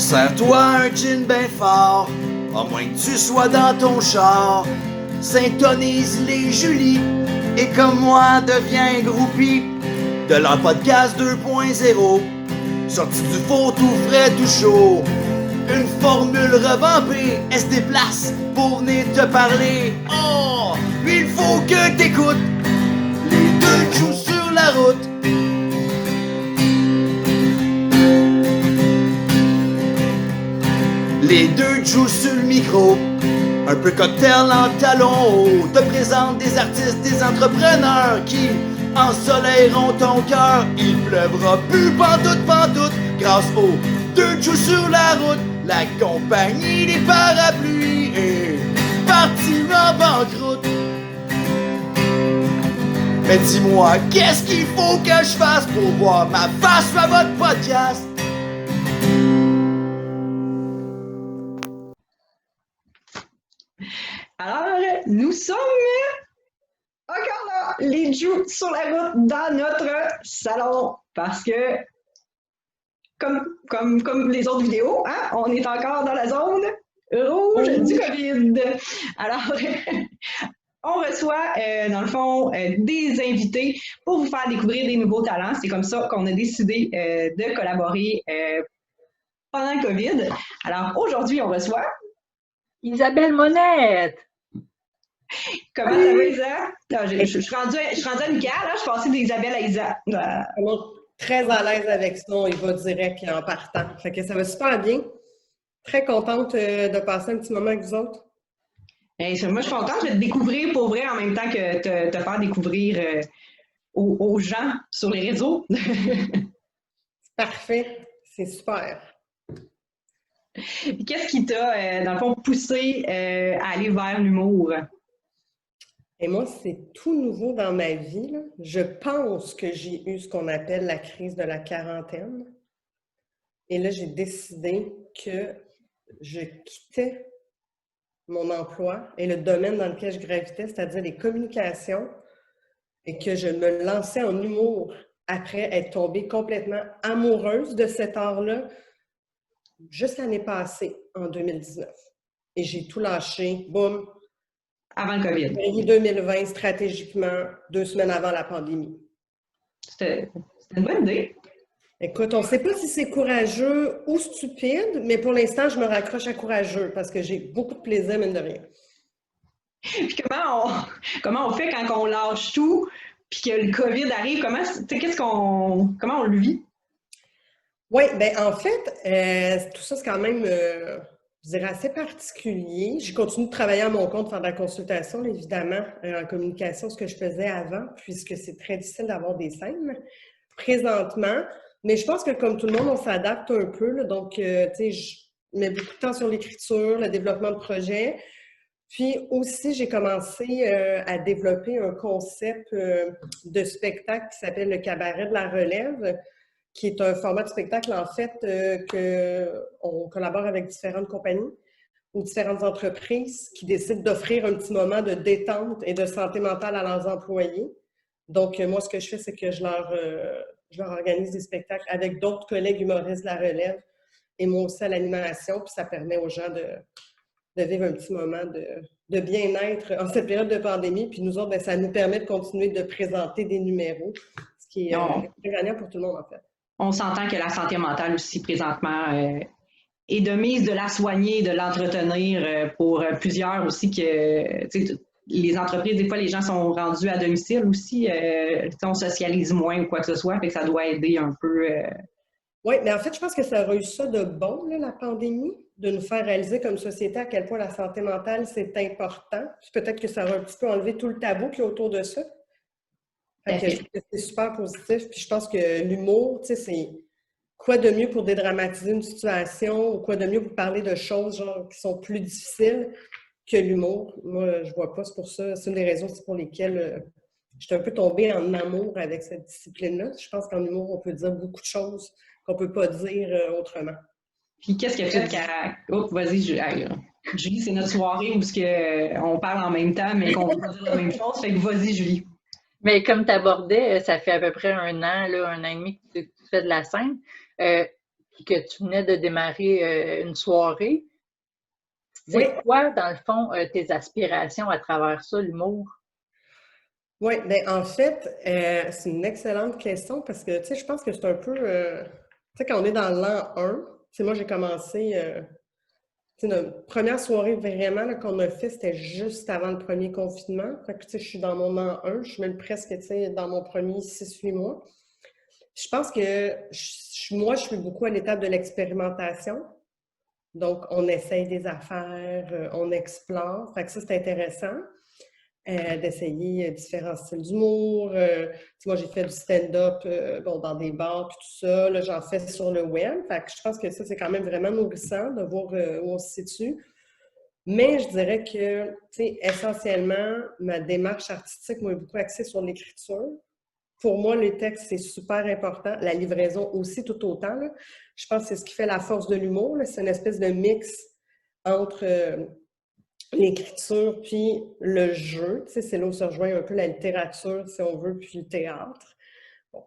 Sers-toi un gin ben fort, à moins que tu sois dans ton char. Syntonise les Julie, et comme moi, deviens groupie de leur podcast 2.0. Sorti du four tout frais, tout chaud. Une formule revampée, elle se déplace pour venir te parler. Oh, il faut que t'écoutes. Les deux jouent sur la route. Les deux jouent sur le micro. Un peu cocktail en talons hauts. Te présente des artistes, des entrepreneurs qui ensoleilleront ton cœur. Il pleuvra plus pantoute, grâce aux deux joues sur la route. La compagnie des parapluies est partie en banqueroute. Mais dis-moi, qu'est-ce qu'il faut que je fasse pour voir ma face sur votre podcast? Alors, nous sommes encore là, les joues sur la route dans notre salon, parce que, comme les autres vidéos, hein, on est encore dans la zone rouge du COVID. Alors, on reçoit, dans le fond, des invités pour vous faire découvrir des nouveaux talents. C'est comme ça qu'on a décidé de collaborer pendant le COVID. Alors, aujourd'hui, on reçoit Isabelle Monette. Comment ça va, Isa? Je suis rendue amicale, là. Je suis passée d'Isabelle à Isa. Très à l'aise avec ça, il va direct en partant. Fait que ça va super bien. Très contente de passer un petit moment avec vous autres. Moi, je suis contente de te découvrir pour vrai en même temps que te faire découvrir aux gens sur les réseaux. Parfait, c'est super. Qu'est-ce qui t'a, dans le fond, poussé à aller vers l'humour? Et moi, c'est tout nouveau dans ma vie, là. Je pense que j'ai eu ce qu'on appelle la crise de la quarantaine. Et là, j'ai décidé que je quittais mon emploi et le domaine dans lequel je gravitais, c'est-à-dire les communications, et que je me lançais en humour après être tombée complètement amoureuse de cet art-là juste l'année passée, en 2019. Et j'ai tout lâché, boum. Avant le COVID. Février 2020, stratégiquement, 2 semaines avant la pandémie. C'était une bonne idée. Écoute, on ne sait pas si c'est courageux ou stupide, mais pour l'instant, je me raccroche à courageux parce que j'ai beaucoup de plaisir, mine de rien. Puis comment on fait quand on lâche tout, puis que le COVID arrive? Comment on le vit? Oui, bien en fait, tout ça, c'est quand même, je dirais, assez particulier. J'ai continué de travailler à mon compte, faire de la consultation, évidemment, en communication, ce que je faisais avant, puisque c'est très difficile d'avoir des scènes présentement. Mais je pense que comme tout le monde, on s'adapte un peu. Là, donc, tu sais, je mets beaucoup de temps sur l'écriture, le développement de projets. Puis aussi, j'ai commencé à développer un concept de spectacle qui s'appelle le Cabaret de la Relève, qui est un format de spectacle, en fait, qu'on collabore avec différentes compagnies ou différentes entreprises qui décident d'offrir un petit moment de détente et de santé mentale à leurs employés. Donc, moi, ce que je fais, c'est que je leur organise des spectacles avec d'autres collègues humoristes de la relève et moi aussi à l'animation, puis ça permet aux gens de vivre un petit moment de bien-être en cette période de pandémie. Puis nous autres, bien, ça nous permet de continuer de présenter des numéros, ce qui est très gagnant pour tout le monde, en fait. On s'entend que la santé mentale aussi, présentement, est de mise de la soigner, de l'entretenir pour plusieurs aussi que, tu sais, les entreprises, des fois, les gens sont rendus à domicile aussi, on socialise moins ou quoi que ce soit, fait que ça doit aider un peu. Oui, mais en fait, je pense que ça aurait eu ça de bon, là, la pandémie, de nous faire réaliser comme société à quel point la santé mentale, c'est important. Puis peut-être que ça aurait un petit peu enlevé tout le tabou qu'il y a autour de ça. Fait que je trouve que c'est super positif. Puis je pense que l'humour, tu sais, c'est quoi de mieux pour dédramatiser une situation ou quoi de mieux pour parler de choses genre, qui sont plus difficiles que l'humour. Moi, je vois pas, c'est pour ça. C'est une des raisons pour lesquelles j'étais un peu tombée en amour avec cette discipline-là. Je pense qu'en humour, on peut dire beaucoup de choses qu'on peut pas dire autrement. Puis qu'est-ce qui a fait le caractère? Oh, vas-y, Julie, c'est notre soirée où on parle en même temps, mais qu'on veut pas dire la même chose. Fait que vas-y, Julie. Mais comme tu abordais, ça fait à peu près 1 an, là, 1 an et demi que tu fais de la scène. puis que tu venais de démarrer une soirée. Oui. C'est quoi, dans le fond, tes aspirations à travers ça, l'humour? Oui, bien en fait, c'est une excellente question parce que, tu sais, je pense que c'est un peu, tu sais, quand on est dans l'an 1, tu sais, moi j'ai commencé, tu sais, notre première soirée vraiment là, qu'on a fait, c'était juste avant le premier confinement. Fait que, tu sais, je suis dans mon an 1, je suis même presque, tu sais, dans mon premier 6-8 mois. Je pense que moi, je suis beaucoup à l'étape de l'expérimentation. Donc, on essaye des affaires, on explore. Fait que ça, c'est intéressant. D'essayer différents styles d'humour. Moi, j'ai fait du stand-up bon, dans des bars puis tout ça. Là, j'en fais sur le web. Fait que je pense que ça, c'est quand même vraiment nourrissant de voir où on se situe. Mais je dirais que, tu sais, essentiellement, ma démarche artistique m'a beaucoup axée sur l'écriture. Pour moi, les textes, c'est super important. La livraison aussi, tout autant. Là. Je pense que c'est ce qui fait la force de l'humour. Là. C'est une espèce de mix entre l'écriture puis le jeu. Tu sais, c'est là où se rejoint un peu la littérature, si on veut, puis le théâtre. Bon,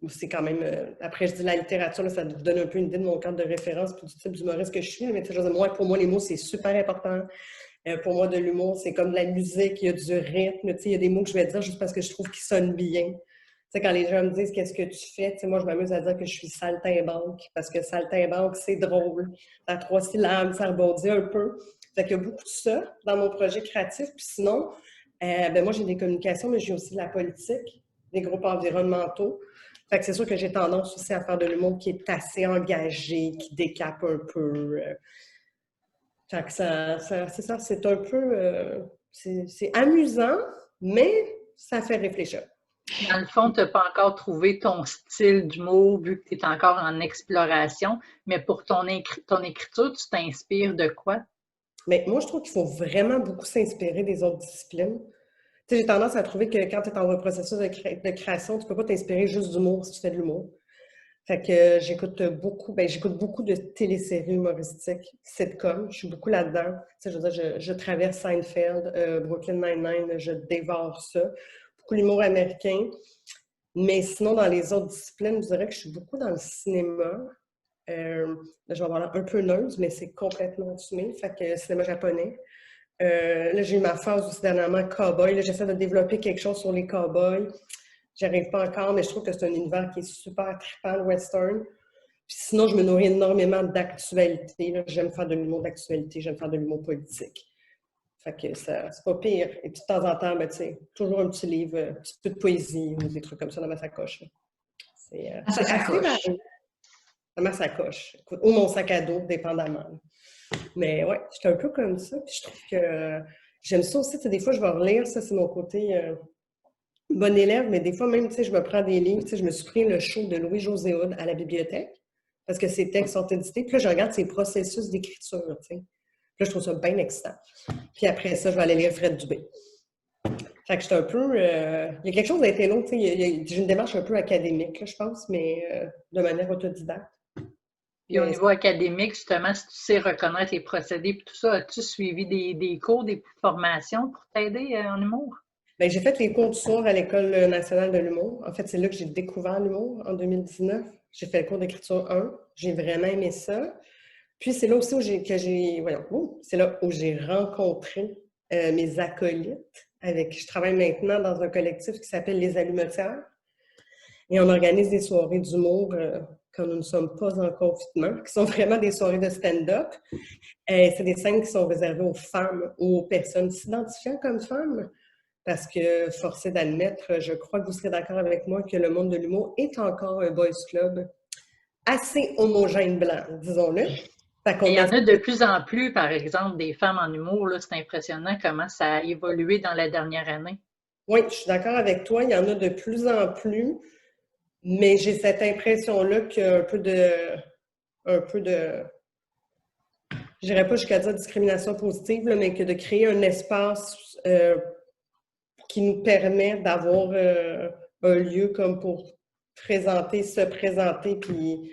c'est quand même... après, je dis la littérature, là, ça vous donne un peu une idée de mon cadre de référence puis du type d'humoriste que je suis. Mais tu sais, pour moi, les mots, c'est super important. Pour moi, de l'humour, c'est comme de la musique, il y a du rythme. Tu sais, il y a des mots que je vais dire juste parce que je trouve qu'ils sonnent bien. Tu sais, quand les gens me disent « Qu'est-ce que tu fais? » Tu sais, moi, je m'amuse à dire que je suis saltimbanque parce que saltimbanque, c'est drôle. À 3 syllabes, ça rebondit un peu. Fait qu'il y a beaucoup de ça dans mon projet créatif. Puis sinon, ben moi, j'ai des communications, mais j'ai aussi de la politique, des groupes environnementaux. Fait que c'est sûr que j'ai tendance aussi à faire de l'humour qui est assez engagé, qui décape un peu. Fait que c'est ça, c'est un peu... c'est amusant, mais ça fait réfléchir. Dans le fond, tu n'as pas encore trouvé ton style d'humour vu que tu es encore en exploration, mais pour ton écriture, tu t'inspires de quoi? Mais moi, je trouve qu'il faut vraiment beaucoup s'inspirer des autres disciplines. Tu sais, j'ai tendance à trouver que quand tu es en processus de création, tu ne peux pas t'inspirer juste d'humour si tu fais de l'humour. Fait que j'écoute beaucoup de téléséries humoristiques, sitcoms, je suis beaucoup là-dedans. Tu sais, je veux dire, je traverse Seinfeld, Brooklyn Nine-Nine, je dévore ça. Beaucoup l'humour américain. Mais sinon, dans les autres disciplines, je dirais que je suis beaucoup dans le cinéma. Là, je vais avoir l'air un peu nerd, mais c'est complètement assumé. Fait que cinéma japonais. Là, j'ai eu ma phase aussi dernièrement cowboy. Là, j'essaie de développer quelque chose sur les cowboys. J'arrive pas encore, mais je trouve que c'est un univers qui est super trippant, le western. Puis sinon, je me nourris énormément d'actualité. J'aime faire de l'humour d'actualité, j'aime faire de l'humour politique. Fait que ça, c'est pas pire. Et puis de temps en temps, ben, tu sais, toujours un petit livre, un petit peu de poésie ou des trucs comme ça dans ma sacoche. C'est assez varié. Dans ma sacoche. Écoute, ou mon sac à dos, dépendamment. Mais ouais, j'étais un peu comme ça. Puis je trouve que j'aime ça aussi. Tu sais, des fois, je vais relire. Ça, c'est mon côté bon élève. Mais des fois, même, tu sais, je me prends des livres. Tu sais, je me suis pris le show de Louis-José Hood à la bibliothèque parce que ses textes sont édités. Puis là, je regarde ses processus d'écriture, tu sais. Puis là, je trouve ça bien excitant. Puis après ça, je vais aller lire Fred Dubé. Fait que j'étais un peu... il y a quelque chose d'intello, tu sais. J'ai une démarche un peu académique, là, je pense, mais de manière autodidacte. Puis au niveau académique, justement, si tu sais reconnaître les procédés et tout ça, as-tu suivi des cours, des formations pour t'aider en humour? Bien, j'ai fait les cours du soir à l'École nationale de l'humour. En fait, c'est là que j'ai découvert l'humour en 2019. J'ai fait le cours d'écriture 1. J'ai vraiment aimé ça. Puis c'est là aussi où c'est là où j'ai rencontré mes acolytes avec qui je travaille maintenant dans un collectif qui s'appelle Les Allumetières. Et on organise des soirées d'humour quand nous ne sommes pas en confinement, qui sont vraiment des soirées de stand-up. C'est des scènes qui sont réservées aux femmes ou aux personnes s'identifiant comme femmes. Parce que, forcé d'admettre, je crois que vous serez d'accord avec moi que le monde de l'humour est encore un boys club assez homogène blanc, disons-le. Il y en a de plus en plus, par exemple, des femmes en humour. Là, c'est impressionnant comment ça a évolué dans la dernière année. Oui, je suis d'accord avec toi. Il y en a de plus en plus. Mais j'ai cette impression-là qu'il y a un peu de je dirais pas jusqu'à dire discrimination positive, là, mais que de créer un espace qui nous permet d'avoir un lieu comme pour se présenter, puis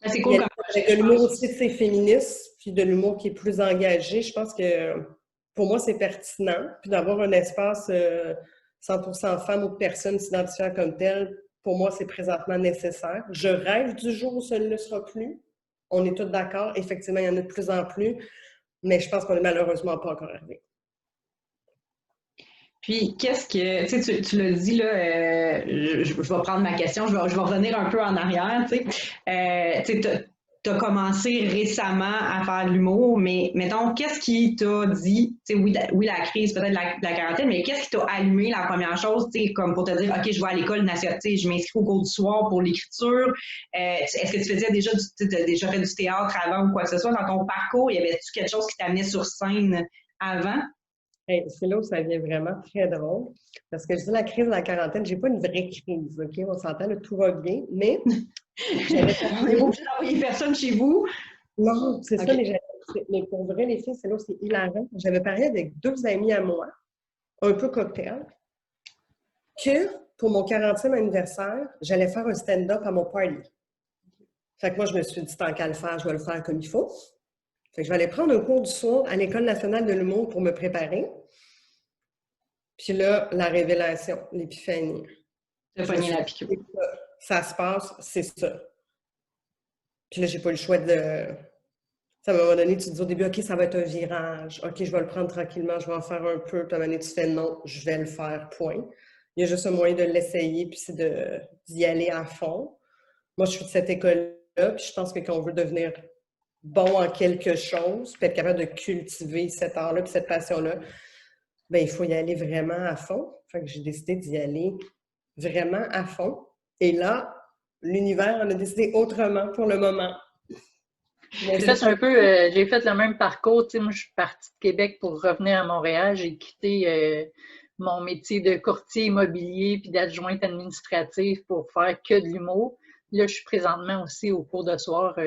c'est cool avec de l'humour aussi, c'est féministe, puis de l'humour qui est plus engagé. Je pense que pour moi, c'est pertinent. Puis d'avoir un espace 100% femmes ou personnes s'identifiant comme telles, Pour moi, c'est présentement nécessaire. Je rêve du jour où ça ne le sera plus. On est tous d'accord. Effectivement, il y en a de plus en plus, mais je pense qu'on n'est malheureusement pas encore arrivé. Puis, qu'est-ce que, tu sais, tu l'as dit, là, je vais prendre ma question, je vais revenir un peu en arrière, tu sais, tu as commencé récemment à faire de l'humour, mais mettons, qu'est-ce qui t'a dit, tu sais, oui, la crise, peut-être la quarantaine, mais qu'est-ce qui t'a allumé la première chose, tu sais, comme pour te dire, OK, je vais à l'école nationale, tu sais, je m'inscris au cours du soir pour l'écriture. Est-ce que tu faisais déjà déjà fait du théâtre avant ou quoi que ce soit dans ton parcours? Y avait-tu quelque chose qui t'amenait sur scène avant? Hey, c'est là où ça devient vraiment très drôle. Parce que je dis la crise de la quarantaine, j'ai pas une vraie crise, OK? On s'entend, là, tout va bien, mais... On n'est pas obligé d'envoyer personne chez vous. Non, c'est OK. ça, mais pour vrai, les filles, c'est là où c'est hilarant. J'avais parlé avec 2 amis à moi, un peu cocktail, que pour mon 40e anniversaire, j'allais faire un stand-up à mon party. Fait que moi, je me suis dit, tant qu'à le faire, je vais le faire comme il faut. Fait que je vais aller prendre un cours du soir à l'École nationale de l'humour pour me préparer. Puis là, la révélation, l'épiphanie. T'as pogné la piqûre. Ça se passe, c'est ça. Puis là, j'ai pas eu le choix de... Ça m'a donné, tu te dis au début, OK, ça va être un virage. OK, je vais le prendre tranquillement, je vais en faire un peu. Puis à un moment donné, tu fais non, je vais le faire, point. Il y a juste un moyen de l'essayer, puis c'est d'y aller à fond. Moi, je suis de cette école-là, puis je pense que quand on veut devenir bon en quelque chose, puis être capable de cultiver cet art-là, puis cette passion-là, bien, il faut y aller vraiment à fond. Fait que j'ai décidé d'y aller vraiment à fond. Et là, l'univers en a décidé autrement pour le moment. J'ai fait j'ai fait le même parcours. Tu sais, moi, je suis partie de Québec pour revenir à Montréal. J'ai quitté mon métier de courtier immobilier puis d'adjointe administrative pour faire que de l'humour. Là, je suis présentement aussi au cours de soir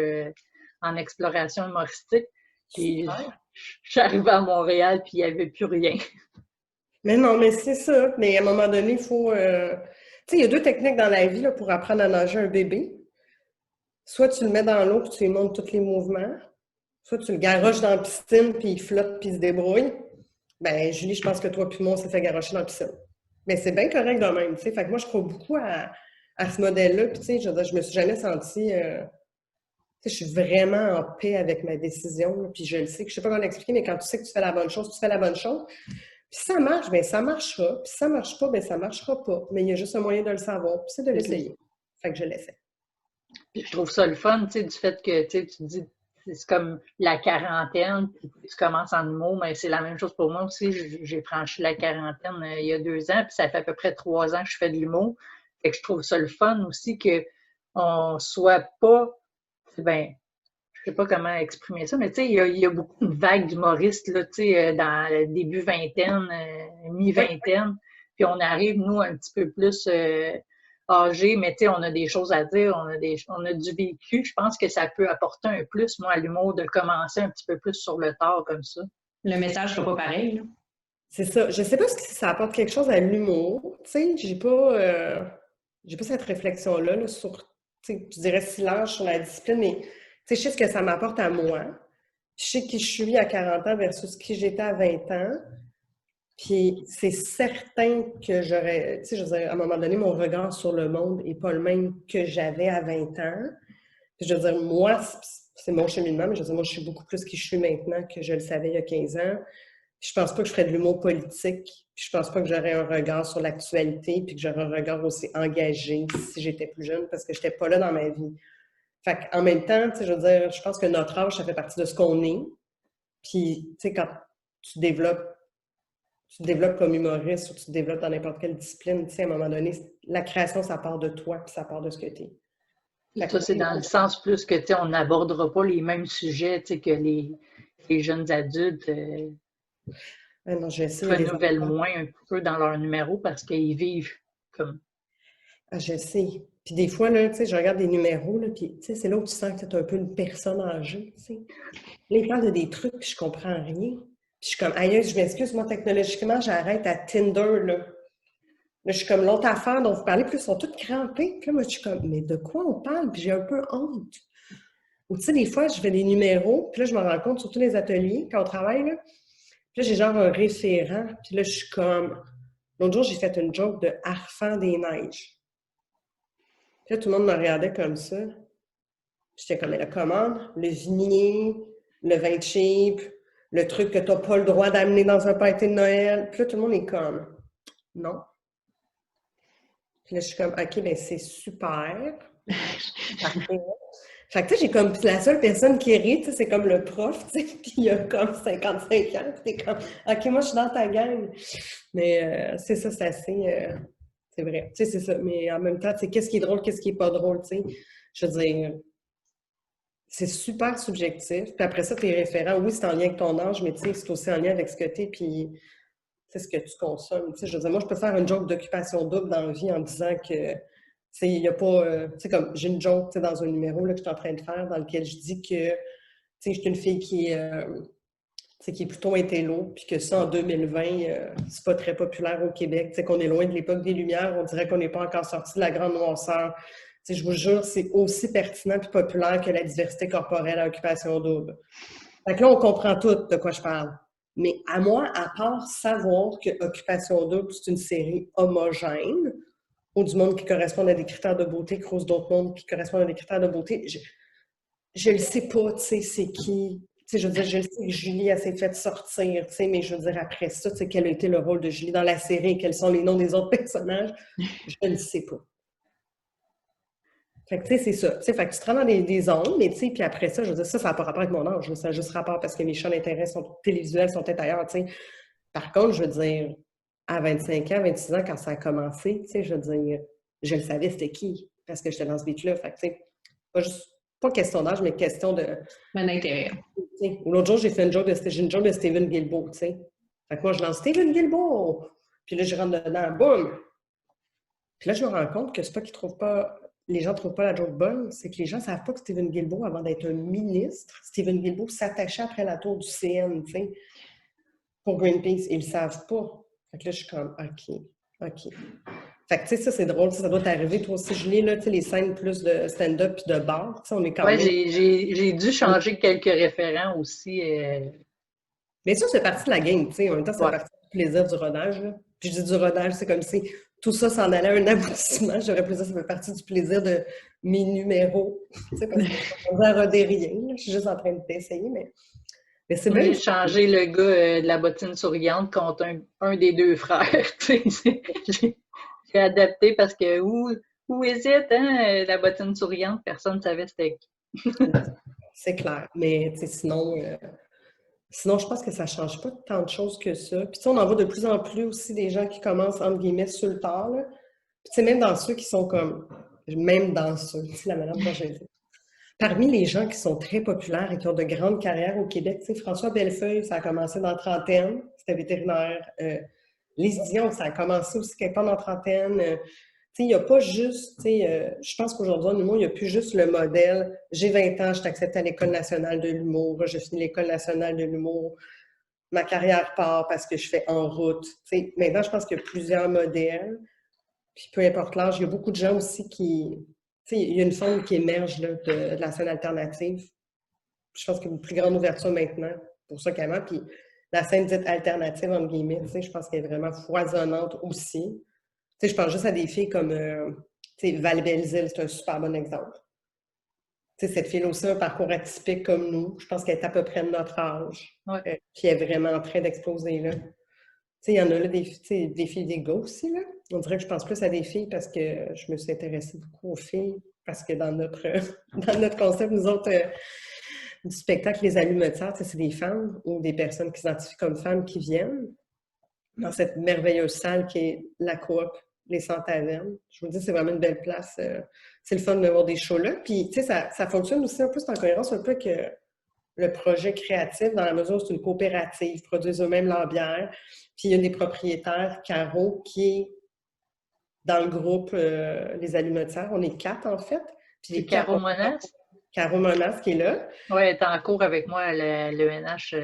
en exploration humoristique. Puis je suis arrivée à Montréal puis il n'y avait plus rien. Mais non, mais c'est ça. Mais à un moment donné, il faut... Tu sais, il y a 2 techniques dans la vie là, pour apprendre à nager un bébé. Soit tu le mets dans l'eau puis tu lui montres tous les mouvements, soit tu le garoches dans la piscine puis il flotte puis il se débrouille. Ben Julie, je pense que toi puis moi, on s'est fait garocher dans la piscine. Mais c'est bien correct de même, tu sais. Fait que moi, je crois beaucoup à ce modèle-là. Puis tu sais, je me suis jamais sentie... tu sais, je suis vraiment en paix avec ma décision. Là, puis je le sais, que je sais pas comment l'expliquer, mais quand tu sais que tu fais la bonne chose, tu fais la bonne chose. Puis ça marche, bien ça marchera. Puis ça marche pas, bien ça marchera pas. Mais il y a juste un moyen de le savoir, puis c'est de l'essayer. Fait que je l'essaie. Puis je trouve ça le fun, tu sais, du fait que tu dis, c'est comme la quarantaine, puis tu commences en humour, mais c'est la même chose pour moi aussi. J'ai franchi la quarantaine il y a 2 ans, puis ça fait à peu près 3 ans que je fais de l'humour. Fait que je trouve ça le fun aussi qu'on soit pas, ben, je sais pas comment exprimer ça, mais tu sais, il y a beaucoup de vagues d'humoristes, là, tu sais, dans le début vingtaine, mi-vingtaine, puis on arrive, nous, un petit peu plus âgés, mais tu sais, on a des choses à dire, on a du vécu. Je pense que ça peut apporter un plus, moi, à l'humour, de commencer un petit peu plus sur le tard, comme ça. Le message sera pas pareil, là. C'est ça. Je sais pas si ça apporte quelque chose à l'humour. Tu sais, j'ai pas cette réflexion-là là, sur, tu sais, je dirais si large sur la discipline, mais tu sais, je sais ce que ça m'apporte à moi. Je sais qui je suis à 40 ans versus qui j'étais à 20 ans. Puis c'est certain que j'aurais, tu sais, je veux dire, à un moment donné, mon regard sur le monde n'est pas le même que j'avais à 20 ans. Puis je veux dire, moi, c'est mon cheminement, mais je veux dire, moi, je suis beaucoup plus qui je suis maintenant que je le savais il y a 15 ans. Puis je pense pas que je ferais de l'humour politique. Puis je pense pas que j'aurais un regard sur l'actualité, puis que j'aurais un regard aussi engagé si j'étais plus jeune, parce que j'étais pas là dans ma vie. Fait qu'en même temps, tu sais, je veux dire, je pense que notre âge, ça fait partie de ce qu'on est. Puis, tu sais, quand tu développes comme humoriste ou tu te développes dans n'importe quelle discipline, tu sais, à un moment donné, la création, ça part de toi, puis ça part de ce que tu es. Ça, c'est dans le sens plus que, tu sais, on n'abordera pas les mêmes sujets, tu sais, que les jeunes adultes non, renouvellent moins un peu dans leur numéro parce qu'ils vivent comme... Ah, je sais. Puis des fois, là, tu sais, je regarde des numéros, là, puis, tu sais, c'est là où tu sens que tu es un peu une personne âgée, tu sais. Là, ils parlent de des trucs, puis je comprends rien. Puis je suis comme, aïe, je m'excuse, moi, technologiquement, j'arrête à Tinder, là. Là, je suis comme, l'autre affaire dont vous parlez, puis ils sont tous crampés. Puis là, moi, je suis comme, mais de quoi on parle? Puis j'ai un peu honte. Ou tu sais, des fois, je fais des numéros, puis là, je me rends compte, surtout les ateliers, quand on travaille, là. Puis là, j'ai genre un référent, puis là, je suis comme... L'autre jour, j'ai fait une joke de Harfang des neiges. Puis là, tout le monde me regardait comme ça. J'étais comme, mais la commande, le vinier, le vin cheap, le truc que tu n'as pas le droit d'amener dans un party de Noël. Puis là, tout le monde est comme, non. Puis là, je suis comme, OK, ben c'est super. Parfait. Fait que tu sais, j'ai comme la seule personne qui rit, tu sais, c'est comme le prof, tu sais, puis il a comme 55 ans, puis t'es comme, OK, moi, je suis dans ta gang. Mais c'est ça, c'est assez... c'est vrai, tu sais, c'est ça. Mais en même temps, tu sais, qu'est-ce qui est drôle, qu'est-ce qui est pas drôle, tu sais? Je veux dire, c'est super subjectif. Puis après ça, tes référents, oui, c'est en lien avec ton âge, mais tu sais, c'est aussi en lien avec ce que t'es, puis c'est ce que tu consommes. Tu sais, je veux dire, moi, je peux faire une joke d'occupation double dans la vie en disant que il n'y a pas. Tu sais, comme j'ai une joke dans un numéro là, que je suis en train de faire dans lequel je dis que je suis une fille qui est plutôt intello, puis que ça, en 2020, c'est pas très populaire au Québec. Tu sais, qu'on est loin de l'époque des Lumières, on dirait qu'on n'est pas encore sorti de la grande noirceur. Tu sais, je vous jure, c'est aussi pertinent et populaire que la diversité corporelle à occupation double. Fait que là, on comprend tout de quoi je parle. Mais à moi, à part savoir que Occupation Double, c'est une série homogène, ou du monde qui correspond à des critères de beauté, croise d'autres mondes qui correspondent à des critères de beauté, je le sais pas, tu sais, c'est qui. Tu sais, je veux dire, je le sais que Julie, elle s'est faite sortir, tu sais, mais je veux dire, après ça, tu sais, quel a été le rôle de Julie dans la série, quels sont les noms des autres personnages, je ne sais pas. Fait que, tu sais, c'est ça. Tu sais, fait que tu te rends dans des ondes, mais tu sais, puis après ça, je veux dire, ça n'a pas rapport avec mon âge. Ça a juste rapport parce que mes champs d'intérêt télévisuels sont peut-être ailleurs, tu sais. Par contre, je veux dire, à 25 ans, 26 ans, quand ça a commencé, tu sais, je veux dire, je le savais c'était qui, parce que j'étais dans ce beat-là. Fait que, tu sais, pas question d'âge, mais question de... Un intérêt. Ou l'autre jour, j'ai une joke de Steven Guilbeault, tu sais. Fait que moi, je lance Steven Guilbeault. Puis là, je rentre dedans, boum! Puis là, je me rends compte que c'est pas qu'ils trouvent pas... Les gens ne trouvent pas la joke bonne, c'est que les gens ne savent pas que Steven Guilbeault, avant d'être un ministre, Steven Guilbeault s'attachait après la tour du CN, tu sais, pour Greenpeace. Ils ne le savent pas. Fait que là, je suis comme, OK. Fait que, tu sais, ça, c'est drôle. Ça doit t'arriver, toi aussi, Julie, là, tu sais, les scènes plus de stand-up et de bar. Tu sais, on est quand même... j'ai dû changer quelques référents aussi. Mais ça, c'est partie de la game, tu sais. En même temps, c'est partie du plaisir du rodage, là. Puis je dis du rodage, c'est comme si tout ça s'en allait à un aboutissement. J'aurais pu dire ça fait partie du plaisir de mes numéros. Tu sais, parce que je ne rodais rien. Je suis juste en train d'essayer, mais c'est bien. J'ai changé le gars de la bottine souriante contre un des deux frères. J'ai adapté parce que où hésite, hein, la bottine souriante, personne ne savait c'était qui. C'est clair. Mais sinon, je pense que ça ne change pas tant de choses que ça. Puis, tu sais, on en voit de plus en plus aussi des gens qui commencent, entre guillemets, sur le tard, là. Puis, tu sais, même dans ceux qui sont comme... Même dans ceux, c'est la manière dont j'ai dit. Parmi les gens qui sont très populaires et qui ont de grandes carrières au Québec, tu sais, François Bellefeuille, ça a commencé dans la trentaine, c'était vétérinaire. Lise Dion, ça a commencé aussi quelque part dans la trentaine. Tu sais, il n'y a pas juste, tu sais, je pense qu'aujourd'hui, en humour, il n'y a plus juste le modèle. J'ai 20 ans, je t'accepte à l'École nationale de l'humour, je finis l'École nationale de l'humour, ma carrière part parce que je fais en route. Tu sais, maintenant, je pense qu'il y a plusieurs modèles. Puis peu importe l'âge, il y a beaucoup de gens aussi qui... Tu sais, il y a une forme qui émerge là, de la scène alternative. Je pense qu'il y a une plus grande ouverture maintenant pour ça qu'avant. Puis la scène dite alternative, entre guillemets, tu sais, je pense qu'elle est vraiment foisonnante aussi. Tu sais, je pense juste à des filles comme tu sais, Val Belzile, c'est un super bon exemple. Tu sais, cette fille aussi a un parcours atypique comme nous. Je pense qu'elle est à peu près de notre âge. Ouais. Puis elle est vraiment en train d'exploser là. Tu sais, il y en a là des filles des gars aussi, là. On dirait que je pense plus à des filles parce que je me suis intéressée beaucoup aux filles. Parce que dans notre concept, nous autres, du spectacle Les Allumetières, c'est des femmes ou des personnes qui s'identifient comme femmes qui viennent dans cette merveilleuse salle qui est la Coop, les 100 tavernes. Je vous dis, c'est vraiment une belle place. C'est le fun de voir des shows là. Puis, tu sais, ça fonctionne aussi un peu, c'est en cohérence un peu que le projet créatif, dans la mesure où c'est une coopérative, ils produisent eux-mêmes leur bière. Puis il y a des propriétaires, Caro, qui est dans le groupe Les Allumetières. On est 4, en fait. Puis les Caro Monas? Caro Monas qui est là. Oui, elle est en cours avec moi à l'ENH.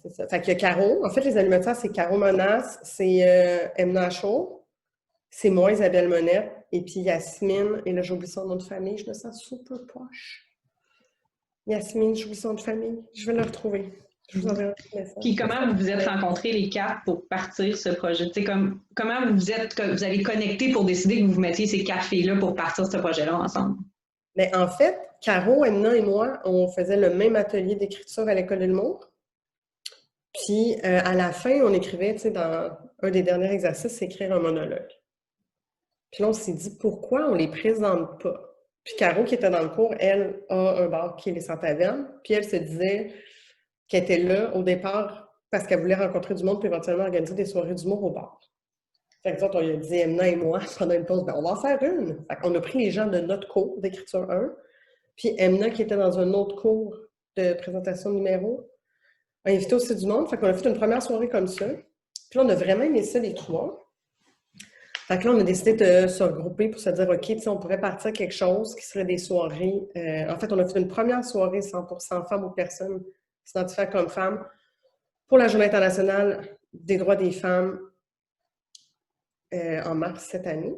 C'est ça. Fait qu'il y a Caro. En fait, Les Allumetières, c'est Caro Monas, c'est Emna Chaud, c'est moi, Isabelle Monette, et puis Yasmine. Et là, j'oublie son nom de famille. Je me sens super poche. Yasmine, j'oublie son nom de famille. Je vais le retrouver. Je vous enverrai un petit message. Puis comment vous vous êtes rencontrés les quatre pour partir ce projet? Tu sais, comment vous avez connecté pour décider que vous mettiez ces quatre filles-là pour partir ce projet-là ensemble? Mais en fait, Caro, Emna et moi, on faisait le même atelier d'écriture à l'École de l'humour. Puis à la fin, on écrivait, tu sais, dans un des derniers exercices, c'est écrire un monologue. Puis là, on s'est dit, pourquoi on les présente pas? Puis Caro, qui était dans le cours, elle a un bar qui est les Sans-Tavernes. Puis elle se disait qu'elle était là au départ parce qu'elle voulait rencontrer du monde puis éventuellement organiser des soirées d'humour au bar. Fait que on lui a dit, Emna et moi, pendant une pause, ben, on va en faire une. Fait qu'on a pris les gens de notre cours d'écriture 1, puis Emna, qui était dans un autre cours de présentation de numéros, a invité aussi du monde. Fait qu'on a fait une première soirée comme ça. Puis là, on a vraiment aimé ça, les trois. Fait que là, on a décidé de se regrouper pour se dire, OK, on pourrait partir quelque chose qui serait des soirées. En fait, on a fait une première soirée 100% femmes ou personnes qui s'identifient comme femmes pour la Journée internationale des droits des femmes en mars cette année.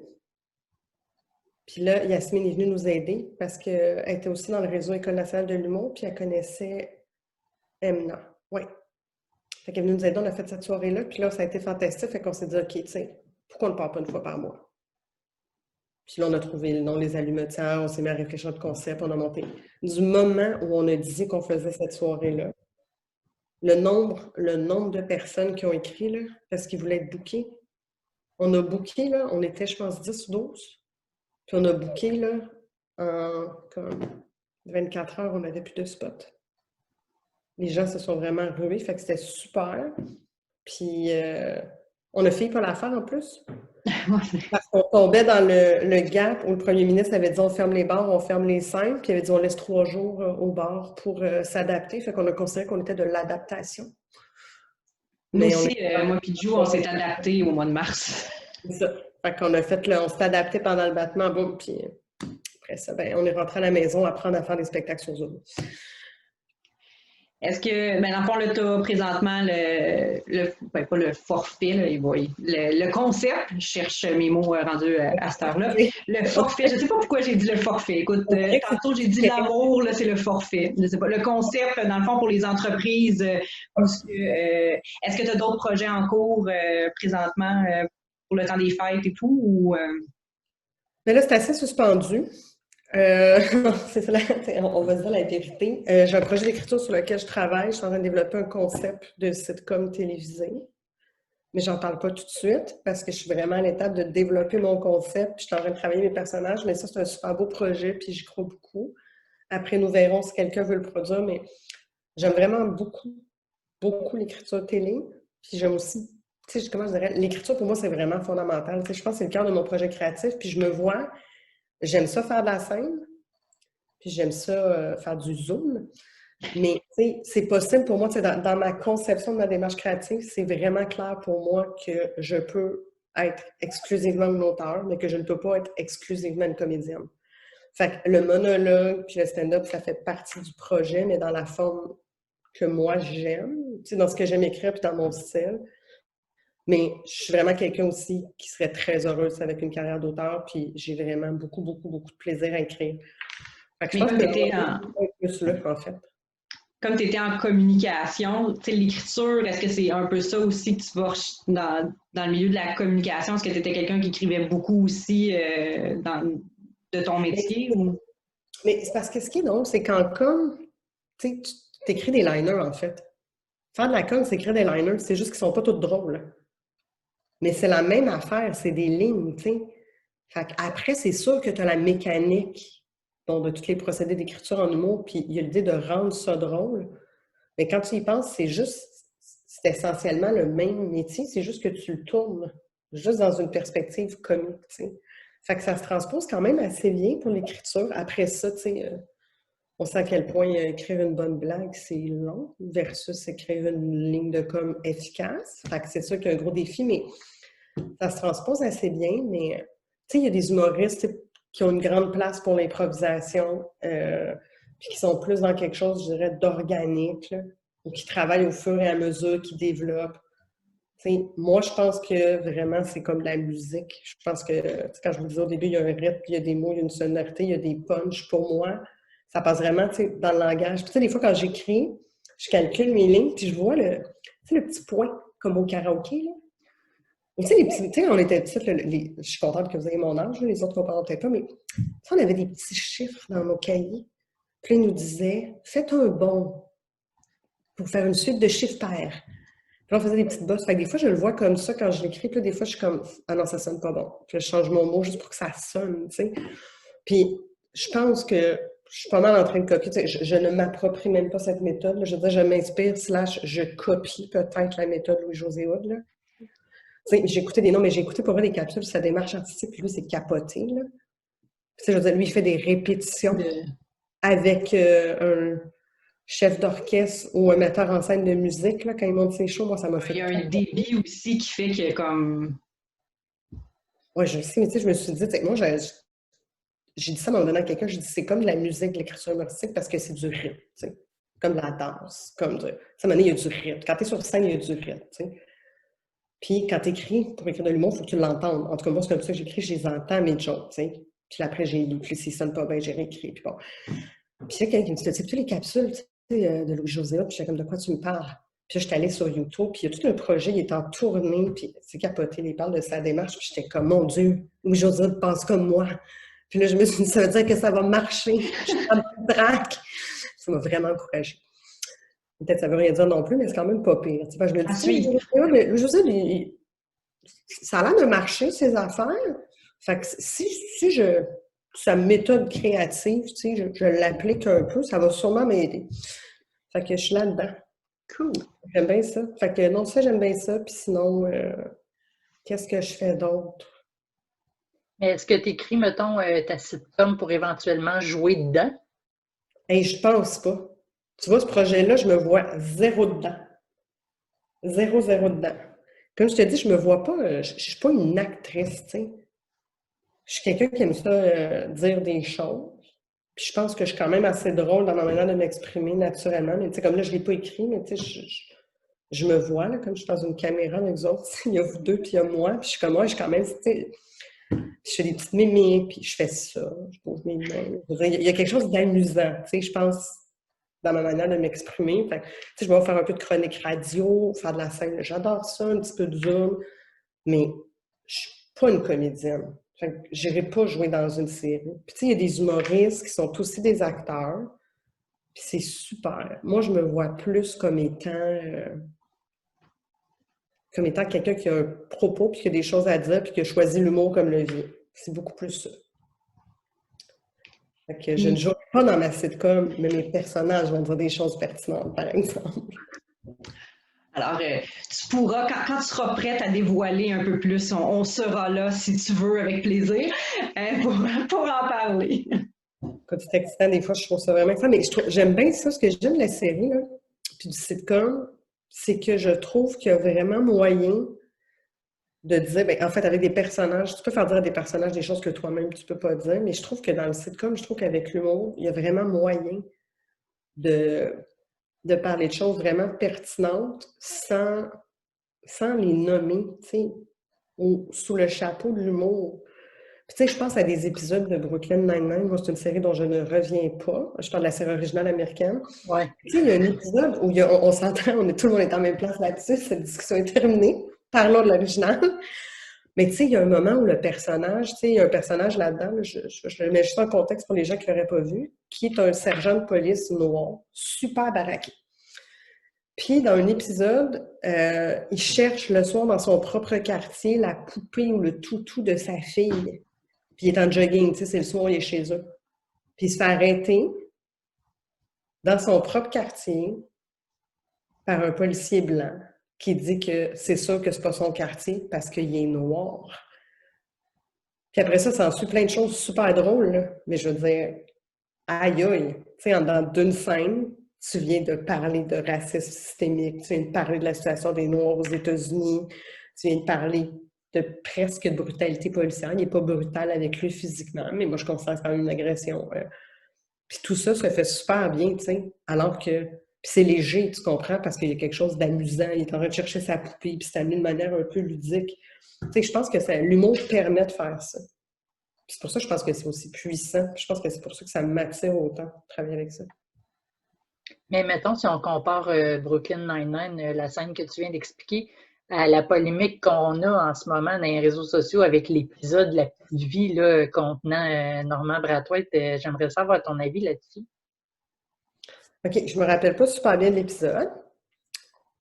Puis là, Yasmine est venue nous aider parce qu'elle était aussi dans le réseau École nationale de l'humour, puis elle connaissait Emna. Oui. Fait qu'elle est venue nous aider, on a fait cette soirée-là, puis là, ça a été fantastique, fait qu'on s'est dit, OK, tu sais, pourquoi on ne part pas une fois par mois? Puis là, on a trouvé le nom, les allumetières, on s'est mis à réfléchir à notre concept, on a monté. Du moment où on a dit qu'on faisait cette soirée-là, le nombre de personnes qui ont écrit, là, parce qu'ils voulaient être bookés, on a booké, là, on était, je pense, 10 ou 12. Puis on a booké, là, en comme 24 heures, on n'avait plus de spots. Les gens se sont vraiment rués, fait que c'était super. Puis on a fini par la faire en plus. Parce qu'on tombait dans le gap où le premier ministre avait dit on ferme les bars, on ferme les scènes, puis il avait dit on laisse 3 jours au bar pour s'adapter. Fait qu'on a considéré qu'on était de l'adaptation. Nous aussi, moi et Jou, on s'est adapté au mois de mars. C'est ça. Fait qu'on a fait, on s'est adapté pendant le battement, boum, puis après ça, ben, on est rentré à la maison apprendre à faire des spectacles sur Zoom. Est-ce que, ben, dans le fond, là, tu as présentement ben, pas le forfait, là, le concept, je cherche mes mots rendus à cette heure-là. Le forfait, je ne sais pas pourquoi j'ai dit le forfait. Écoute, tantôt j'ai dit l'amour, là, c'est le forfait. Je sais pas. Le concept, dans le fond, pour les entreprises, est-ce que tu as d'autres projets en cours présentement pour le temps des fêtes et tout? Ou, Mais là, c'est assez suspendu. C'est ça, on va se dire la vérité. J'ai un projet d'écriture sur lequel je travaille. Je suis en train de développer un concept de sitcom télévisé. Mais j'en parle pas tout de suite parce que je suis vraiment à l'étape de développer mon concept. Puis je suis en train de travailler mes personnages. Mais ça, c'est un super beau projet. Puis j'y crois beaucoup. Après, nous verrons si quelqu'un veut le produire. Mais j'aime vraiment beaucoup, beaucoup l'écriture télé. Puis j'aime aussi, tu sais, comment je dirais, l'écriture pour moi, c'est vraiment fondamental. Tu sais, je pense que c'est le cœur de mon projet créatif. Puis je me vois. J'aime ça faire de la scène, puis j'aime ça faire du Zoom. Mais c'est possible pour moi, dans ma conception de ma démarche créative, c'est vraiment clair pour moi que je peux être exclusivement une auteure, mais que je ne peux pas être exclusivement une comédienne. Fait que le monologue puis le stand-up, ça fait partie du projet, mais dans la forme que moi j'aime, dans ce que j'aime écrire puis dans mon style. Mais je suis vraiment quelqu'un aussi qui serait très heureuse avec une carrière d'auteur, puis j'ai vraiment beaucoup, beaucoup, beaucoup de plaisir à écrire. Fait que je pense que c'est un peu là, en fait. Comme tu étais en communication, l'écriture, est-ce que c'est un peu ça aussi que tu vas dans le milieu de la communication? Est-ce que tu étais quelqu'un qui écrivait beaucoup aussi de ton métier? Mais c'est parce que ce qui est drôle, c'est qu'en com, tu écris des liners, en fait. Faire de la com, c'est écrire des liners, c'est juste qu'ils sont pas tous drôles. Mais c'est la même affaire, c'est des lignes, tu sais. Fait après, c'est sûr que tu as la mécanique de tous les procédés d'écriture en humour, puis il y a l'idée de rendre ça drôle. Mais quand tu y penses, c'est essentiellement le même métier, c'est juste que tu le tournes juste dans une perspective comique, tu sais. Fait que ça se transpose quand même assez bien pour l'écriture. Après ça, tu sais, on sait à quel point écrire une bonne blague, c'est long versus écrire une ligne de com efficace. Fait que c'est sûr qu'il y a un gros défi, mais ça se transpose assez bien. Mais tu sais, il y a des humoristes qui ont une grande place pour l'improvisation, puis qui sont plus dans quelque chose, je dirais, d'organique, ou qui travaillent au fur et à mesure, qui développent. T'sais, moi, je pense que vraiment, c'est comme la musique. Je pense que, quand je vous disais au début, il y a un rythme, il y a des mots, il y a une sonorité, il y a des punchs. Pour moi, ça passe vraiment dans le langage. Puis, des fois, quand j'écris, je calcule mes lignes, puis je vois le petit point, comme au karaoké, là. Tu sais, les petits, tu sais, on était petits, je suis contente que vous ayez mon âge, là, les autres comprendront peut-être pas, mais tu sais, on avait des petits chiffres dans nos cahiers. Puis là, ils nous disaient, faites un bond pour faire une suite de chiffres pairs. Puis là, on faisait des petites bosses. Fait que des fois, je le vois comme ça quand je l'écris. Puis là, des fois, je suis comme, ah non, ça sonne pas bon. Puis là, je change mon mot juste pour que ça sonne, tu sais. Puis je pense que je suis pas mal en train de copier. Tu sais, je ne m'approprie même pas cette méthode, là. Je veux dire, je m'inspire / je copie peut-être la méthode Louis-José Hood, là. Tu sais, j'ai écouté des noms, mais j'ai écouté pour vrai des capsules, sa démarche artistique, puis lui, c'est capoté, là. Tu sais, je veux dire, lui, il fait des répétitions avec un chef d'orchestre ou un metteur en scène de musique, là, quand il monte ses shows, moi, ça m'a fait... Il y a un débit aussi qui fait que comme... Oui, je sais, mais tu sais, je me suis dit, tu sais, moi, j'ai dit ça à un moment donné à quelqu'un, j'ai dit, c'est comme de la musique, de l'écriture humoristique, parce que c'est du rythme, tu sais. Comme de la danse, comme de... Tu sais, à un moment donné, il y a du rythme. Quand tu es sur scène, il y a du rythme, tu sais. Puis quand tu écris, pour écrire de l'humour, il faut que tu l'entendes. En tout cas, moi, c'est comme ça que j'écris, je les entends, mes jokes, tu sais. Puis après, j'ai lu, puis s'ils sonnent pas bien, j'ai réécrit, puis bon. Puis il y a quelqu'un qui me dit, tu sais, les capsules, tu sais, de Louis-José Hood, puis j'étais comme, de quoi tu me parles? Puis là, j'étais allée sur YouTube, puis il y a tout un projet, il est en tournée, puis c'est capoté, il parle de sa démarche, puis j'étais comme, mon Dieu, Louis-José Hood pense comme moi. Puis là, je me suis dit, ça veut dire que ça va marcher. Je suis en trac. Ça m'a vraiment encouragée. Peut-être que ça ne veut rien dire non plus, mais c'est quand même pas pire. Tu sais, je me dis, mais Louis-José Hood, ça a l'air de marcher, ses affaires. Fait que si sa méthode créative, tu sais, je l'applique un peu, ça va sûrement m'aider. Fait que je suis là-dedans. Cool. J'aime bien ça. Fait que non, ça, j'aime bien ça. Puis sinon, qu'est-ce que je fais d'autre? Mais est-ce que tu écris, mettons, ta sitcom pour éventuellement jouer dedans? Hey, je pense pas. Tu vois, ce projet-là, je me vois zéro dedans. Zéro dedans. Comme je te dis, je me vois pas, je suis pas une actrice, tu sais. Je suis quelqu'un qui aime ça dire des choses. Puis je pense que je suis quand même assez drôle dans ma manière de m'exprimer naturellement. Mais tu sais, comme là, je ne l'ai pas écrit, mais tu sais, je me vois, là, comme je suis dans une caméra avec vous autres. Il y a vous deux, puis il y a moi. Puis je suis comme moi, je suis quand même, tu sais, je fais des petites mimiques, puis je fais ça, je pose mes mains. Il y a quelque chose d'amusant, tu sais, je pense, dans ma manière de m'exprimer. Fait, tu sais, je vais faire un peu de chronique radio, faire de la scène. J'adore ça, un petit peu de Zoom, mais je suis pas une comédienne. Je n'irai pas jouer dans une série. Puis tu sais, il y a des humoristes qui sont aussi des acteurs. Puis c'est super. Moi, je me vois plus comme étant quelqu'un qui a un propos, puis qui a des choses à dire, puis qui a choisi l'humour comme levier. C'est beaucoup plus ça. Fait que je ne joue pas dans ma sitcom, mais mes personnages vont dire des choses pertinentes, par exemple. Alors, tu pourras, quand tu seras prête à dévoiler un peu plus, on sera là, si tu veux, avec plaisir, pour en parler. Quand c'est excitant, des fois, je trouve ça vraiment excitant. Mais j'aime bien ça, ce que j'aime de la série, là, puis du sitcom, c'est que je trouve qu'il y a vraiment moyen de dire, bien, en fait, avec des personnages, tu peux faire dire à des personnages des choses que toi-même, tu ne peux pas dire, mais je trouve que dans le sitcom, je trouve qu'avec l'humour, il y a vraiment moyen de parler de choses vraiment pertinentes sans les nommer, tu sais, ou sous le chapeau de l'humour. Puis tu sais, je pense à des épisodes de Brooklyn Nine-Nine. Moi, c'est une série dont je ne reviens pas. Je parle de la série originale américaine. Ouais. Tu sais, il y a un épisode où on s'entend, tout le monde est en même place là-dessus, cette discussion est terminée. Parlons de l'original. Mais tu sais, il y a un moment où le personnage, tu sais, il y a un personnage là-dedans, là, je le mets juste en contexte pour les gens qui ne l'auraient pas vu, qui est un sergent de police noir, super baraqué. Puis, dans un épisode, il cherche le soir dans son propre quartier la poupée ou le toutou de sa fille. Puis, il est en jogging, tu sais, c'est le soir, il est chez eux. Puis, il se fait arrêter dans son propre quartier par un policier blanc qui dit que c'est sûr que c'est pas son quartier parce qu'il est noir. Puis après ça, ça en suit plein de choses super drôles, là. Mais je veux dire, aïe aïe, tu sais, dans d'une scène, tu viens de parler de racisme systémique, tu viens de parler de la situation des Noirs aux États-Unis, tu viens de parler de presque de brutalité policière. Il n'est pas brutal avec lui physiquement, mais moi, je considère ça comme une agression. Puis tout ça se fait super bien, tu sais, alors que puis c'est léger, tu comprends, parce qu'il y a quelque chose d'amusant. Il est en train de chercher sa poupée, puis c'est amené de manière un peu ludique. Tu sais, je pense que l'humour permet de faire ça. Puis c'est pour ça que je pense que c'est aussi puissant. Puis je pense que c'est pour ça que ça m'attire autant de travailler avec ça. Mais mettons, si on compare Brooklyn Nine-Nine, la scène que tu viens d'expliquer, à la polémique qu'on a en ce moment dans les réseaux sociaux avec l'épisode La petite vie là, contenant Normand Brathwaite, j'aimerais savoir ton avis là-dessus. OK, je me rappelle pas super bien de l'épisode,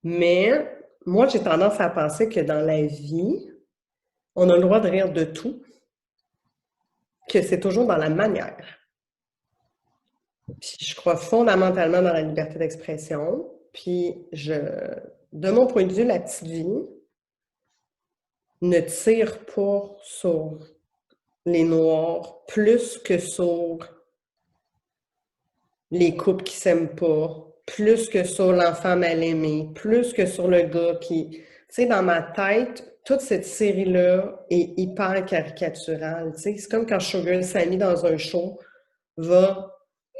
mais moi, j'ai tendance à penser que dans la vie, on a le droit de rire de tout, que c'est toujours dans la manière. Puis je crois fondamentalement dans la liberté d'expression. Puis de mon point de vue, la petite vie ne tire pas sur les Noirs plus que sur les couples qui s'aiment pas, plus que sur l'enfant mal aimé, plus que sur le gars qui... Tu sais, dans ma tête, toute cette série-là est hyper caricaturale. Tu sais, c'est comme quand Sugar Sammy, dans un show, va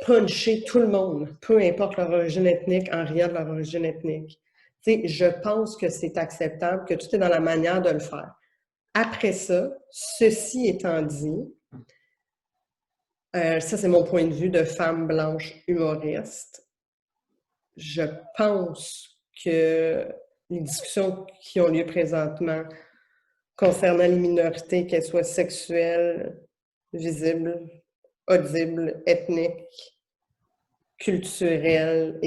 puncher tout le monde, peu importe leur origine ethnique, en riant de leur origine ethnique. Tu sais, je pense que c'est acceptable, que tout est dans la manière de le faire. Après ça, ceci étant dit, ça c'est mon point de vue de femme blanche humoriste, je pense que les discussions qui ont lieu présentement concernant les minorités, qu'elles soient sexuelles, visibles, audibles, ethniques, culturelles,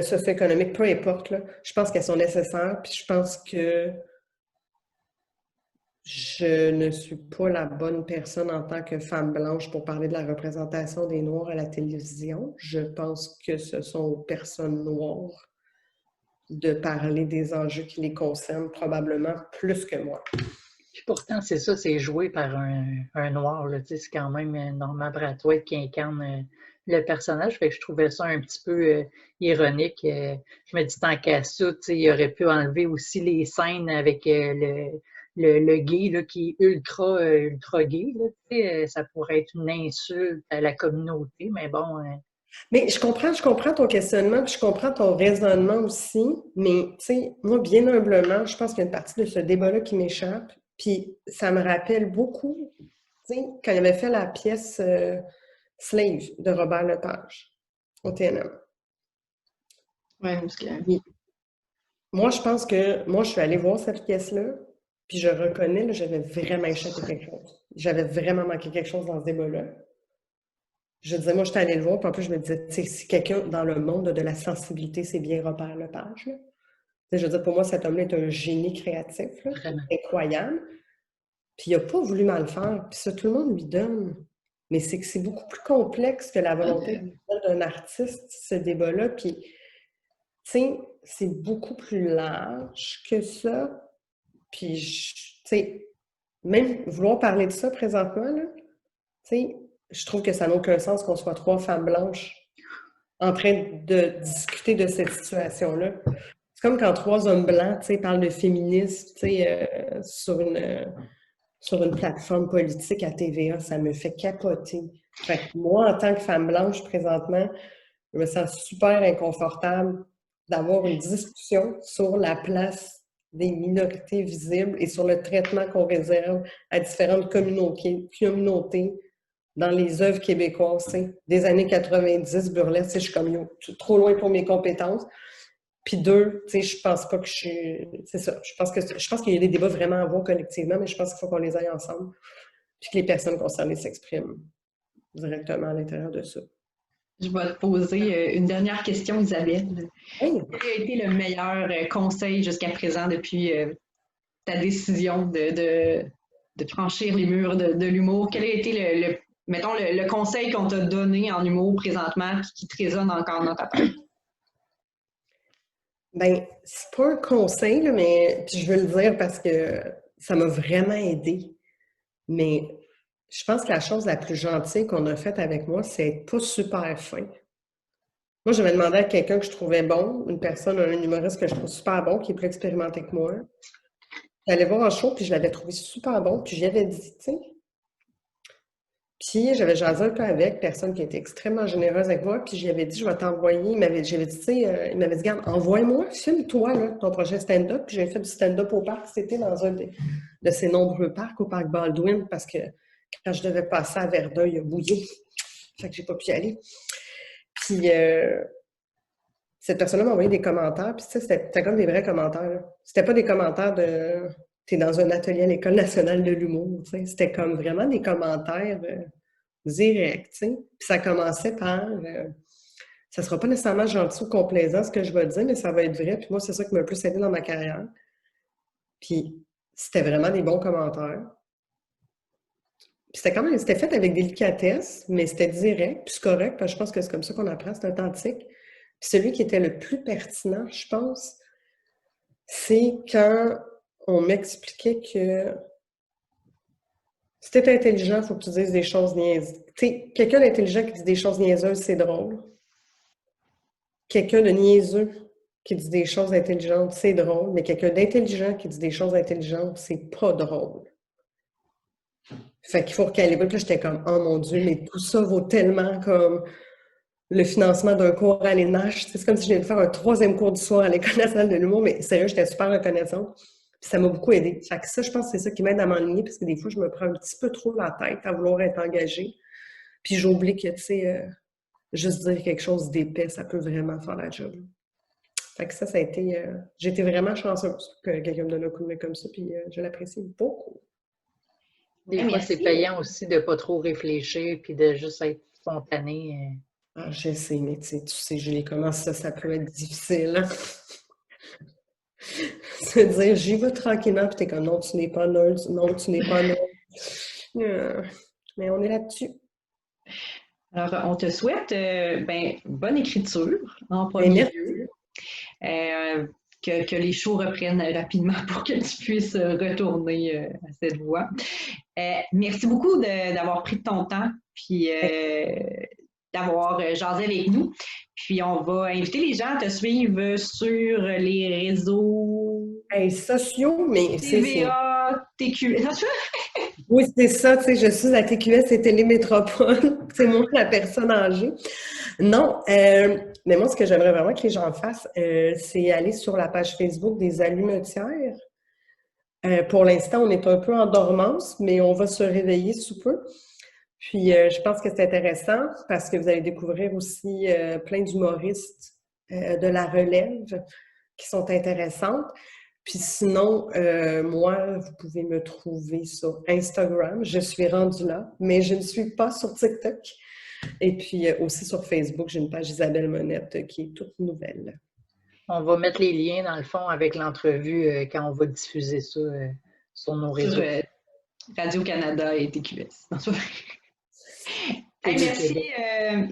socio-économiques, peu importe, là, je pense qu'elles sont nécessaires, puis je pense que je ne suis pas la bonne personne en tant que femme blanche pour parler de la représentation des Noirs à la télévision. Je pense que ce sont aux personnes noires de parler des enjeux qui les concernent probablement plus que moi. Puis pourtant, c'est ça, c'est joué par un noir, là, c'est quand même Normand Brathwaite qui incarne le personnage, fait que je trouvais ça un petit peu ironique. Je me dis, tant qu'à ça, il aurait pu enlever aussi les scènes avec le gay là, qui est ultra gay. Là, ça pourrait être une insulte à la communauté, mais bon... Mais je comprends ton questionnement, puis je comprends ton raisonnement aussi, mais tu sais, moi, bien humblement, je pense qu'il y a une partie de ce débat-là qui m'échappe, puis ça me rappelle beaucoup, tu sais, quand il avait fait la pièce Slave de Robert Lepage au TNM. Oui, parce que... Moi, je pense que, moi, je suis allée voir cette pièce-là, puis je reconnais, là, j'avais vraiment échappé quelque chose. J'avais vraiment manqué quelque chose dans ce débat-là. Je disais, moi, j'étais allée le voir, puis en plus, je me disais, tu sais, si quelqu'un dans le monde a de la sensibilité, c'est bien Robert Lepage, là. Je veux dire, pour moi, cet homme-là est un génie créatif, là, incroyable. Puis il n'a pas voulu mal faire, puis ça, tout le monde lui donne. Mais c'est que c'est beaucoup plus complexe que la volonté d'un artiste, ce débat-là. Puis, tu sais, c'est beaucoup plus large que ça. Puis, tu sais, même vouloir parler de ça présentement, là, tu sais, je trouve que ça n'a aucun sens qu'on soit trois femmes blanches en train de discuter de cette situation-là. C'est comme quand trois hommes blancs, tu sais, parlent de féminisme, tu sais, sur une plateforme politique à TVA. Ça me fait capoter. Fait que moi, en tant que femme blanche, présentement, je me sens super inconfortable d'avoir une discussion sur la place des minorités visibles et sur le traitement qu'on réserve à différentes communautés dans les œuvres québécoises, des années 90, burlesque, je suis comme yo, trop loin pour mes compétences. Puis deux, tu sais, je pense pas que je suis... C'est ça, je pense qu'il y a des débats vraiment à avoir collectivement, mais je pense qu'il faut qu'on les aille ensemble, puis que les personnes concernées s'expriment directement à l'intérieur de ça. Je vais te poser une dernière question, Isabelle. Hey. Quel a été le meilleur conseil jusqu'à présent depuis ta décision de franchir les murs de l'humour? Quel a été mettons, le conseil qu'on t'a donné en humour présentement qui te résonne encore dans ta tête? Ben, c'est pas un conseil, là, mais puis je veux le dire parce que ça m'a vraiment aidé. Mais je pense que la chose la plus gentille qu'on a faite avec moi, c'est être pas super fin. Moi, j'avais demandé à quelqu'un que je trouvais bon, un humoriste que je trouve super bon, qui est plus expérimenté que moi. J'allais voir un show, puis je l'avais trouvé super bon, puis j'y avais dit, tu sais. Puis j'avais jasé un peu avec personne qui était extrêmement généreuse avec moi, puis j'y avais dit, je vais t'envoyer. J'avais dit, tu sais, il m'avait dit, regarde, envoie-moi, filme-toi, là, ton projet stand-up. Puis j'avais fait du stand-up au parc, c'était dans un de ces nombreux parcs, au parc Baldwin, parce que quand je devais passer à Verdun, il a bouillé. Fait que j'ai pas pu y aller. Puis cette personne-là m'a envoyé des commentaires, puis c'était comme des vrais commentaires, là. C'était pas des commentaires de « t'es dans un atelier à l'École nationale de l'humour », tu sais. C'était comme vraiment des commentaires directs, tu sais. Puis ça commençait par ça sera pas nécessairement gentil ou complaisant ce que je vais dire, mais ça va être vrai. Puis moi, c'est ça qui m'a le plus aidé dans ma carrière. Puis c'était vraiment des bons commentaires. Puis c'était fait avec délicatesse, mais c'était direct, puis c'est correct, parce que je pense que c'est comme ça qu'on apprend, c'est authentique. Puis celui qui était le plus pertinent, je pense, c'est quand on m'expliquait que si t'es intelligent, il faut que tu dises des choses niaiseuses. Tu sais, quelqu'un d'intelligent qui dit des choses niaiseuses, c'est drôle. Quelqu'un de niaiseux qui dit des choses intelligentes, c'est drôle, mais quelqu'un d'intelligent qui dit des choses intelligentes, c'est pas drôle. Fait qu'il faut recalibrer. Puis là, j'étais comme, oh mon Dieu, mais tout ça vaut tellement comme le financement d'un cours à l'ENH. C'est comme si je venais de faire un 3e cours du soir à l'École nationale de l'humour, mais sérieux, j'étais super reconnaissante. Puis ça m'a beaucoup aidé. Fait que ça, je pense que c'est ça qui m'aide à m'enligner, parce que des fois, je me prends un petit peu trop la tête à vouloir être engagée. Puis j'oublie que, tu sais, juste dire quelque chose d'épais, ça peut vraiment faire la job. Fait que ça a été... j'ai été vraiment chanceuse que quelqu'un me donne un coup de main comme ça, puis je l'apprécie beaucoup. Des fois, c'est payant aussi de ne pas trop réfléchir puis de juste être spontané. Ah, je sais, mais tu sais, Julie, comment ça peut être difficile, hein? Se dire, j'y vais tranquillement, puis t'es comme, non, tu n'es pas nerd, non, tu n'es pas nerd. Mais on est là-dessus. Alors, on te souhaite bonne écriture en premier lieu. Que les shows reprennent rapidement pour que tu puisses retourner à cette voie. Merci beaucoup d'avoir pris de ton temps puis d'avoir jasé avec nous. Puis on va inviter les gens à te suivre sur les réseaux sociaux, mais TVA, TQS. Oui, c'est ça, tu sais, je suis à TQS et Télémétropole. C'est moi la personne âgée. Non, mais moi, ce que j'aimerais vraiment que les gens fassent, c'est aller sur la page Facebook des Allumetières. Pour l'instant, on est un peu en dormance, mais on va se réveiller sous peu. Puis, je pense que c'est intéressant parce que vous allez découvrir aussi plein d'humoristes de la relève qui sont intéressantes. Puis sinon, moi, vous pouvez me trouver sur Instagram. Je suis rendue là, mais je ne suis pas sur TikTok. Et puis aussi sur Facebook, j'ai une page Isabelle Monette qui est toute nouvelle. On va mettre les liens, dans le fond, avec l'entrevue quand on va diffuser ça sur nos réseaux. Sur Radio-Canada et TQS. Hey, merci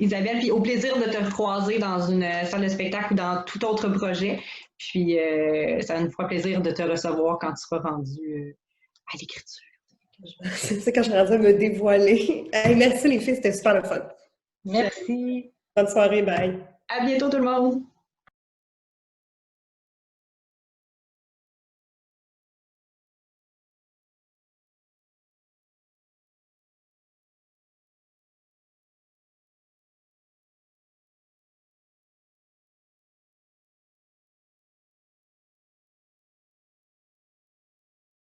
Isabelle, puis au plaisir de te recroiser dans une salle de spectacle ou dans tout autre projet. Puis ça nous fera plaisir de te recevoir quand tu seras rendu à l'écriture. C'est quand je suis rendue à me dévoiler. Hey, merci les filles, c'était super le fun. Merci. Bonne soirée, bye. À bientôt tout le monde.